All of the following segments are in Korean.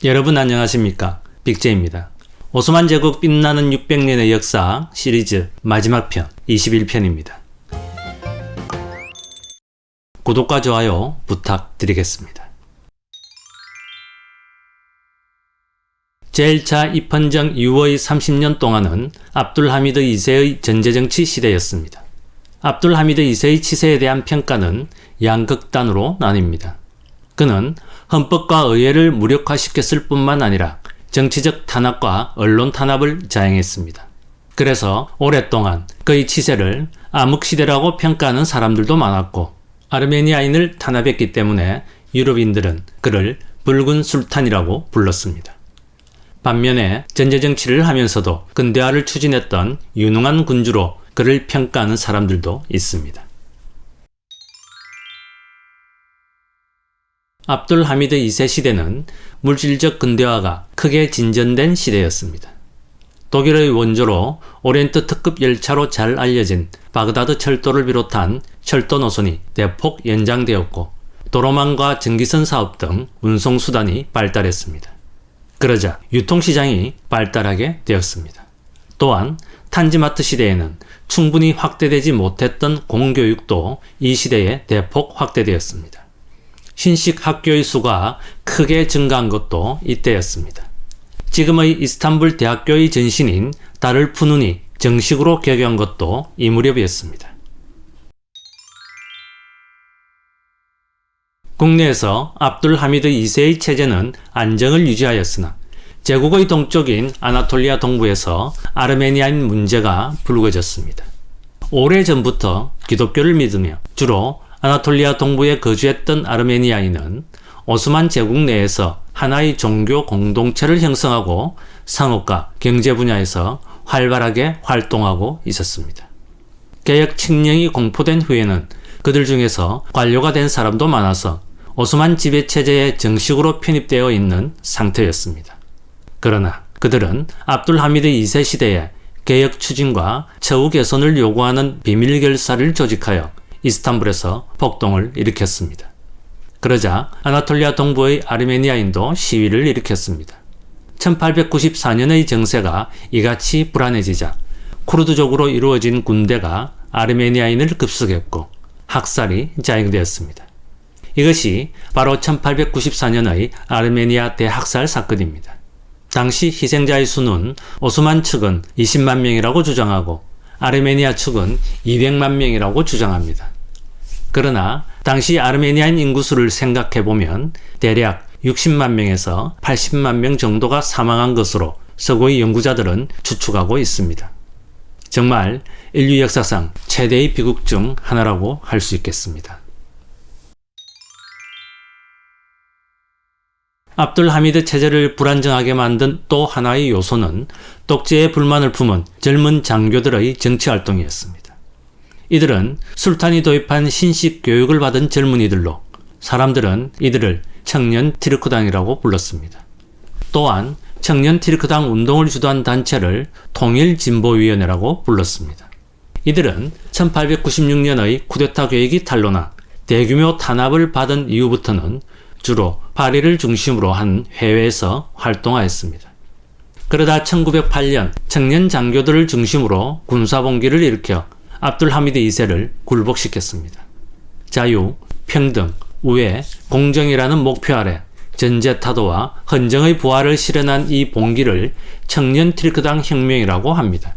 여러분 안녕하십니까? 빅제입니다. 오스만 제국 빛나는 600년의 역사 시리즈 마지막 편 21편입니다. 구독과 좋아요 부탁드리겠습니다. 제1차 입헌정 이후의 30년 동안은 압둘하미드 2세의 전제정치 시대였습니다. 압둘하미드 2세의 치세에 대한 평가는 양극단으로 나뉩니다. 그는 헌법과 의회를 무력화시켰을 뿐만 아니라 정치적 탄압과 언론 탄압을 자행했습니다. 그래서 오랫동안 그의 치세를 암흑시대라고 평가하는 사람들도 많았고, 아르메니아인을 탄압했기 때문에 유럽인들은 그를 붉은 술탄이라고 불렀습니다. 반면에 전제정치를 하면서도 근대화를 추진했던 유능한 군주로 그를 평가하는 사람들도 있습니다. 압둘하미드 2세 시대는 물질적 근대화가 크게 진전된 시대였습니다. 독일의 원조로 오리엔트 특급 열차로 잘 알려진 바그다드 철도를 비롯한 철도 노선이 대폭 연장되었고, 도로망과 전기선 사업 등 운송수단이 발달했습니다. 그러자 유통시장이 발달하게 되었습니다. 또한 탄지마트 시대에는 충분히 확대되지 못했던 공교육도 이 시대에 대폭 확대되었습니다. 신식 학교의 수가 크게 증가한 것도 이때였습니다. 지금의 이스탄불 대학교의 전신인 다를푸눈이 정식으로 개교한 것도 이 무렵이었습니다. 국내에서 압둘하미드 2세의 체제는 안정을 유지하였으나 제국의 동쪽인 아나톨리아 동부에서 아르메니아인 문제가 불거졌습니다. 오래전부터 기독교를 믿으며 주로 아나톨리아 동부에 거주했던 아르메니아인은 오스만 제국 내에서 하나의 종교 공동체를 형성하고 상업과 경제 분야에서 활발하게 활동하고 있었습니다. 개혁 칙령이 공포된 후에는 그들 중에서 관료가 된 사람도 많아서 오스만 지배체제에 정식으로 편입되어 있는 상태였습니다. 그러나 그들은 압둘하미드 2세 시대에 개혁 추진과 처우 개선을 요구하는 비밀결사를 조직하여 이스탄불에서 폭동을 일으켰습니다. 그러자 아나톨리아 동부의 아르메니아인도 시위를 일으켰습니다. 1894년의 정세가 이같이 불안해지자 쿠르드족으로 이루어진 군대가 아르메니아인을 급습했고 학살이 자행되었습니다. 이것이 바로 1894년의 아르메니아 대학살 사건입니다. 당시 희생자의 수는 오스만 측은 20만 명이라고 주장하고 아르메니아 측은 200만 명이라고 주장합니다. 그러나 당시 아르메니아인 인구수를 생각해보면 대략 60만 명에서 80만 명 정도가 사망한 것으로 서구의 연구자들은 추측하고 있습니다. 정말 인류 역사상 최대의 비극 중 하나라고 할 수 있겠습니다. 압둘하미드 체제를 불안정하게 만든 또 하나의 요소는 독재에 불만을 품은 젊은 장교들의 정치활동이었습니다. 이들은 술탄이 도입한 신식 교육을 받은 젊은이들로 사람들은 이들을 청년 티르크당이라고 불렀습니다. 또한 청년 티르크당 운동을 주도한 단체를 통일진보위원회라고 불렀습니다. 이들은 1896년의 쿠데타 계획이 탄로나 대규모 탄압을 받은 이후부터는 주로 파리를 중심으로 한 해외에서 활동하였습니다. 그러다 1908년 청년 장교들을 중심으로 군사봉기를 일으켜 압둘하미드 2세를 굴복시켰습니다. 자유, 평등, 우애, 공정이라는 목표 아래 전제타도와 헌정의 부활을 실현한 이 봉기를 청년 티르크당 혁명이라고 합니다.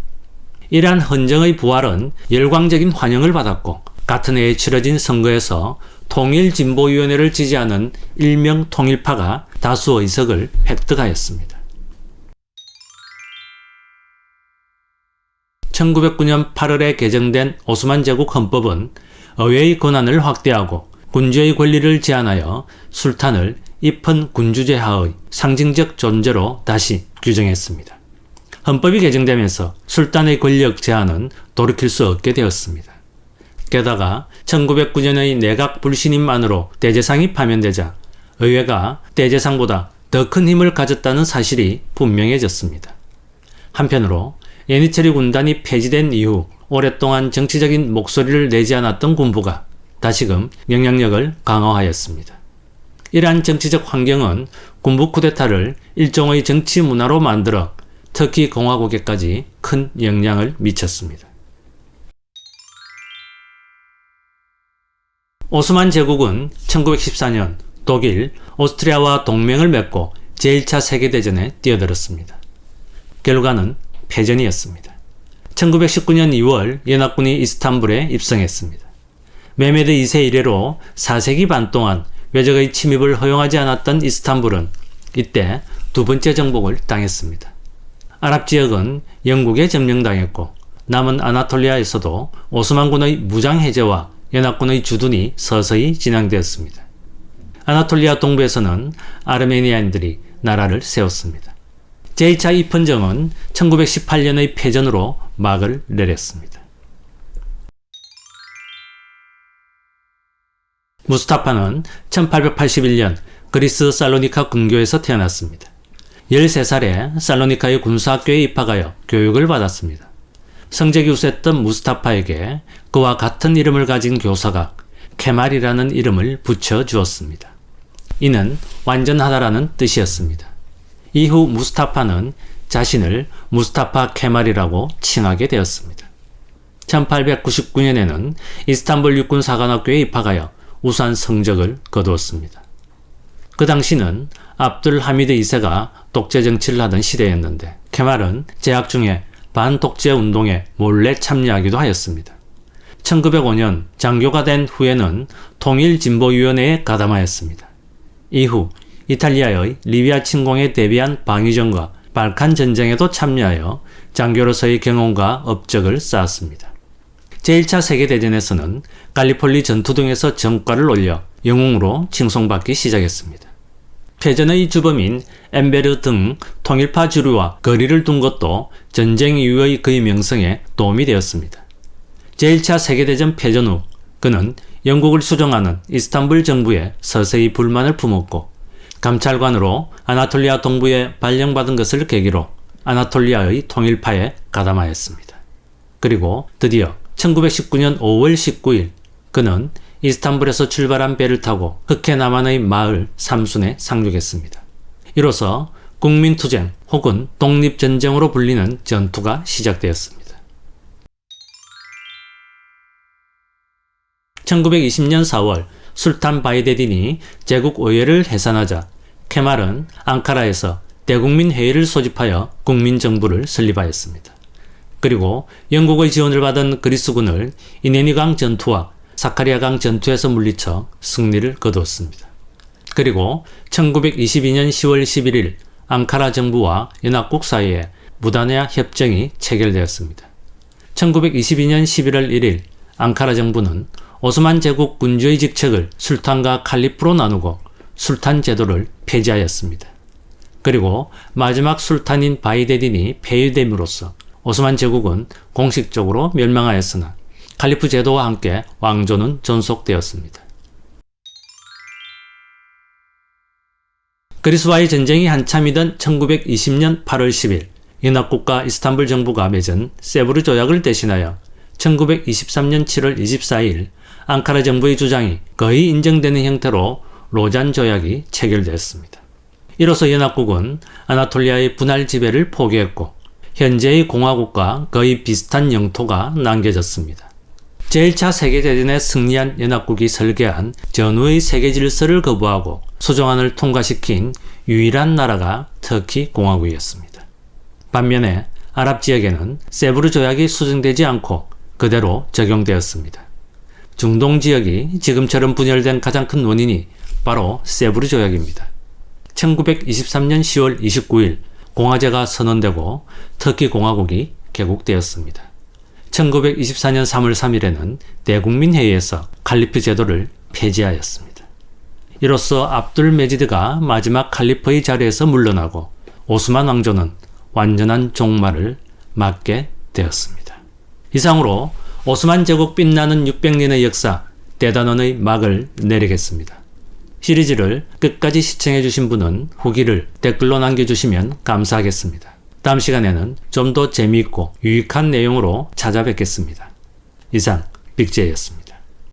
이러한 헌정의 부활은 열광적인 환영을 받았고, 같은 해에 치러진 선거에서 통일진보위원회를 지지하는 일명 통일파가 다수 의석을 획득하였습니다. 1909년 8월에 개정된 오스만 제국 헌법은 의회의 권한을 확대하고 군주의 권리를 제한하여 술탄을 입헌 군주제 하의 상징적 존재로 다시 규정했습니다. 헌법이 개정되면서 술탄의 권력 제한은 돌이킬 수 없게 되었습니다. 게다가 1909년의 내각 불신임만으로 대제상이 파면되자 의회가 대제상보다 더 큰 힘을 가졌다는 사실이 분명해졌습니다. 한편으로 예니체리 군단이 폐지된 이후 오랫동안 정치적인 목소리를 내지 않았던 군부가 다시금 영향력을 강화하였습니다. 이러한 정치적 환경은 군부 쿠데타를 일종의 정치 문화로 만들어 터키 공화국에까지 큰 영향을 미쳤습니다. 오스만 제국은 1914년 독일, 오스트리아와 동맹을 맺고 제1차 세계대전에 뛰어들었습니다. 결과는 패전이었습니다. 1919년 2월 연합군이 이스탄불에 입성했습니다. 메메드 2세 이래로 4세기 반 동안 외적의 침입을 허용하지 않았던 이스탄불은 이때 두 번째 정복을 당했습니다. 아랍 지역은 영국에 점령당했고 남은 아나톨리아에서도 오스만군의 무장 해제와 연합군의 주둔이 서서히 진행되었습니다. 아나톨리아 동부에서는 아르메니아인들이 나라를 세웠습니다. 제2차 입헌정은 1918년의 패전으로 막을 내렸습니다. 무스타파는 1881년 그리스 살로니카 근교에서 태어났습니다. 13살에 살로니카의 군사학교에 입학하여 교육을 받았습니다. 성적이 우수했던 무스타파에게 그와 같은 이름을 가진 교사가 케말이라는 이름을 붙여주었습니다. 이는 완전하다라는 뜻이었습니다. 이후 무스타파는 자신을 무스타파 케말이라고 칭하게 되었습니다. 1899년에는 이스탄불 육군사관학교에 입학하여 우수한 성적을 거두었습니다. 그 당시는 압둘 하미드 2세가 독재 정치를 하던 시대였는데 케말은 재학 중에 반독재 운동에 몰래 참여하기도 하였습니다. 1905년 장교가 된 후에는 통일진보위원회에 가담하였습니다. 이후 이탈리아의 리비아 침공에 대비한 방위전과 발칸 전쟁에도 참여하여 장교로서의 경험과 업적을 쌓았습니다. 제1차 세계대전에서는 갈리폴리 전투 등에서 전과를 올려 영웅으로 칭송받기 시작했습니다. 패전의 주범인 엠베르 등 통일파 주류와 거리를 둔 것도 전쟁 이후의 그의 명성에 도움이 되었습니다. 제1차 세계대전 패전 후 그는 영국을 수정하는 이스탄불 정부에 서서히 불만을 품었고 감찰관으로 아나톨리아 동부에 발령받은 것을 계기로 아나톨리아의 통일파에 가담하였습니다. 그리고 드디어 1919년 5월 19일 그는 이스탄불에서 출발한 배를 타고 흑해 남한의 마을 삼순에 상륙했습니다. 이로써 국민투쟁 혹은 독립전쟁으로 불리는 전투가 시작되었습니다. 1920년 4월 술탄 바이데딘이 제국 의회를 해산하자 케말은 앙카라에서 대국민회의를 소집하여 국민정부를 설립하였습니다. 그리고 영국의 지원을 받은 그리스군을 이네니강 전투와 사카리아강 전투에서 물리쳐 승리를 거두었습니다. 그리고 1922년 10월 11일 앙카라 정부와 연합국 사이에 무다네아 협정이 체결되었습니다. 1922년 11월 1일 앙카라 정부는 오스만 제국 군주의 직책을 술탄과 칼리프로 나누고 술탄 제도를 폐지하였습니다. 그리고 마지막 술탄인 바이데딘이 폐위됨으로써 오스만 제국은 공식적으로 멸망하였으나 칼리프 제도와 함께 왕조는 존속되었습니다. 그리스와의 전쟁이 한참이던 1920년 8월 10일 연합국과 이스탄불 정부가 맺은 세브르 조약을 대신하여 1923년 7월 24일 앙카라 정부의 주장이 거의 인정되는 형태로 로잔 조약이 체결되었습니다. 이로써 연합국은 아나톨리아의 분할 지배를 포기했고 현재의 공화국과 거의 비슷한 영토가 남겨졌습니다. 제1차 세계대전에 승리한 연합국이 설계한 전후의 세계 질서를 거부하고 수정안을 통과시킨 유일한 나라가 터키 공화국이었습니다. 반면에 아랍 지역에는 세브르 조약이 수정되지 않고 그대로 적용되었습니다. 중동 지역이 지금처럼 분열된 가장 큰 원인이 바로 세브르 조약입니다. 1923년 10월 29일 공화제가 선언되고 터키 공화국이 개국되었습니다. 1924년 3월 3일에는 대국민회의에서 칼리프 제도를 폐지하였습니다. 이로써 압둘 메지드가 마지막 칼리프의 자리에서 물러나고 오스만 왕조는 완전한 종말을 맞게 되었습니다. 이상으로 오스만 제국 빛나는 600년의 역사 대단원의 막을 내리겠습니다. 시리즈를 끝까지 시청해주신 분은 후기를 댓글로 남겨주시면 감사하겠습니다. 다음 시간에는 좀 더 재미있고 유익한 내용으로 찾아뵙겠습니다. 이상 빅제이였습니다.